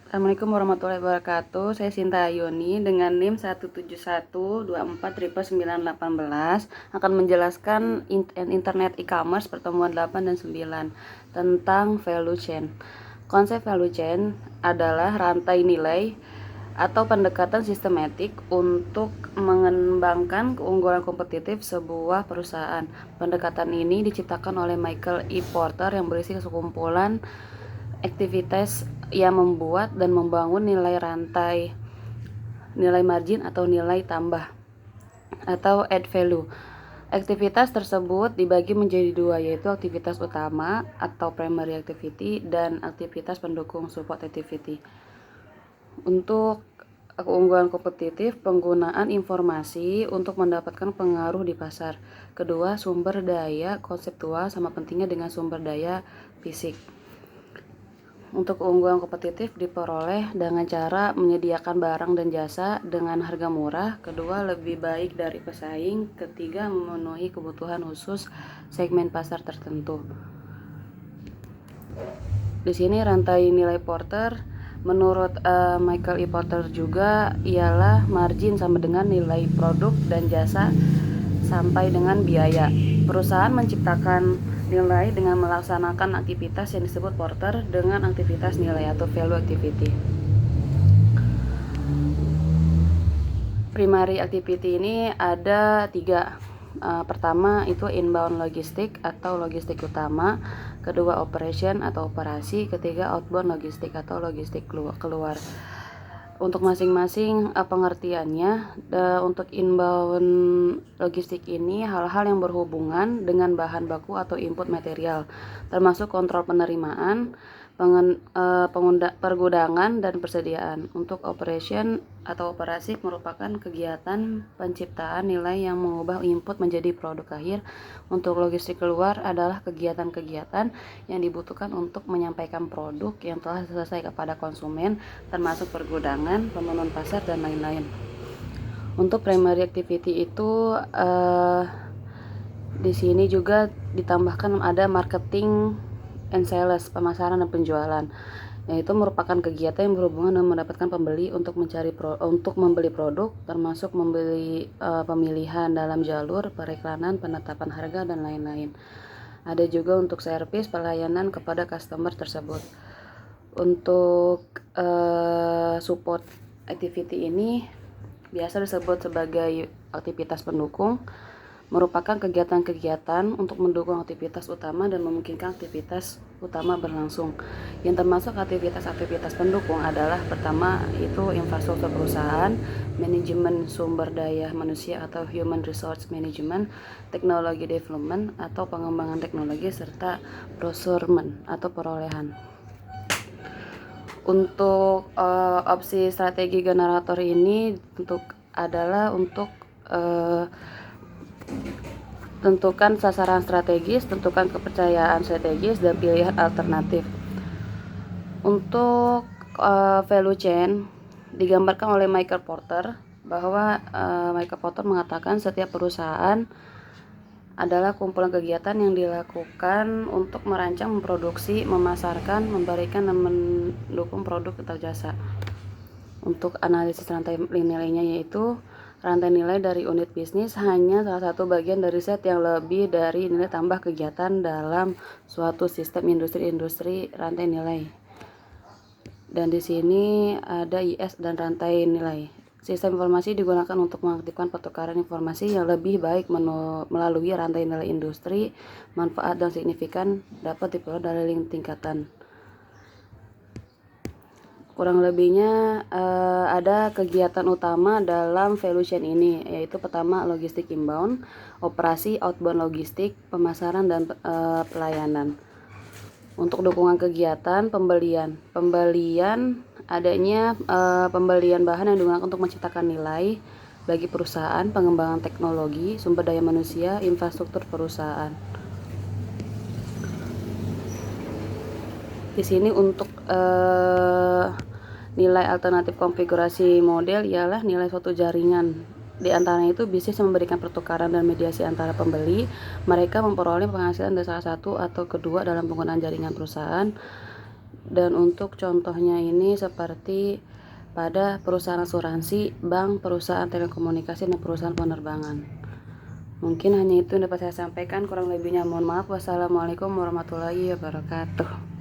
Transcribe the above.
Assalamualaikum warahmatullahi wabarakatuh. Saya Sinta Ayoni dengan NIM 17124-918 akan menjelaskan Internet e-commerce pertemuan 8 dan 9 tentang value chain. Konsep value chain adalah rantai nilai atau pendekatan sistematik untuk mengembangkan keunggulan kompetitif sebuah perusahaan. Pendekatan ini diciptakan oleh Michael E. Porter yang berisi sekumpulan aktivitas yang membuat dan membangun nilai rantai, nilai margin atau nilai tambah atau add value. Aktivitas tersebut dibagi menjadi dua, yaitu aktivitas utama atau primary activity dan aktivitas pendukung support activity. Untuk keunggulan kompetitif, penggunaan informasi untuk mendapatkan pengaruh di pasar. Kedua, sumber daya konseptual sama pentingnya dengan sumber daya fisik. Untuk keunggulan kompetitif diperoleh dengan cara menyediakan barang dan jasa dengan harga murah. Kedua, lebih baik dari pesaing. Ketiga, memenuhi kebutuhan khusus segmen pasar tertentu. Di sini rantai nilai Porter, menurut Michael E. Porter juga, ialah margin sama dengan nilai produk dan jasa sampai dengan biaya. Perusahaan menciptakan nilai dengan melaksanakan aktivitas yang disebut Porter dengan aktivitas nilai atau value activity. Primary activity ini ada 3. Pertama itu inbound logistik atau logistik utama. Kedua operation atau operasi. Ketiga outbound logistik atau logistik keluar. Untuk masing-masing pengertiannya, untuk inbound logistik ini hal-hal yang berhubungan dengan bahan baku atau input material, termasuk kontrol penerimaan, pergudangan, dan persediaan. Untuk operation atau operasi merupakan kegiatan penciptaan nilai yang mengubah input menjadi produk akhir. Untuk logistik keluar adalah kegiatan-kegiatan yang dibutuhkan untuk menyampaikan produk yang telah selesai kepada konsumen, termasuk pergudangan, pemenuhan pasar, dan lain-lain. Untuk primary activity itu di sini juga ditambahkan ada marketing and sales, pemasaran dan penjualan, yaitu merupakan kegiatan yang berhubungan dengan mendapatkan pembeli untuk membeli produk, termasuk membeli pemilihan dalam jalur periklanan, penetapan harga, dan lain-lain. Ada juga untuk servis pelayanan kepada customer tersebut. Untuk support activity ini biasa disebut sebagai aktivitas pendukung, merupakan kegiatan-kegiatan untuk mendukung aktivitas utama dan memungkinkan aktivitas utama berlangsung. Yang termasuk aktivitas-aktivitas pendukung adalah pertama itu infrastruktur perusahaan, manajemen sumber daya manusia atau human resource management, teknologi development atau pengembangan teknologi, serta procurement atau perolehan. Untuk opsi strategi generator ini adalah untuk tentukan sasaran strategis, tentukan kepercayaan strategis, dan pilihan alternatif. Untuk value chain digambarkan oleh Michael Porter, bahwa Michael Porter mengatakan setiap perusahaan adalah kumpulan kegiatan yang dilakukan untuk merancang, memproduksi, memasarkan, memberikan, dan mendukung produk atau jasa. Untuk analisis rantai nilainya, yaitu rantai nilai dari unit bisnis hanya salah satu bagian dari set yang lebih dari nilai tambah kegiatan dalam suatu sistem industri rantai nilai. Dan di sini ada IS dan rantai nilai. Sistem informasi digunakan untuk mengaktifkan pertukaran informasi yang lebih baik melalui rantai nilai industri. Manfaat dan signifikan dapat diperoleh dari link tingkatan. Kurang lebihnya ada kegiatan utama dalam value chain ini, yaitu pertama logistik inbound, operasi outbound logistik, pemasaran, dan pelayanan. Untuk dukungan kegiatan pembelian adanya pembelian bahan yang digunakan untuk menciptakan nilai bagi perusahaan, pengembangan teknologi, sumber daya manusia, infrastruktur perusahaan. Di sini untuk nilai alternatif konfigurasi model ialah nilai suatu jaringan. Di antaranya itu bisnis memberikan pertukaran dan mediasi antara pembeli. Mereka memperoleh penghasilan dari salah satu atau kedua dalam penggunaan jaringan perusahaan. Dan untuk contohnya ini seperti pada perusahaan asuransi, bank, perusahaan telekomunikasi, dan perusahaan penerbangan. Mungkin hanya itu yang dapat saya sampaikan, kurang lebihnya mohon maaf. Wassalamualaikum warahmatullahi wabarakatuh.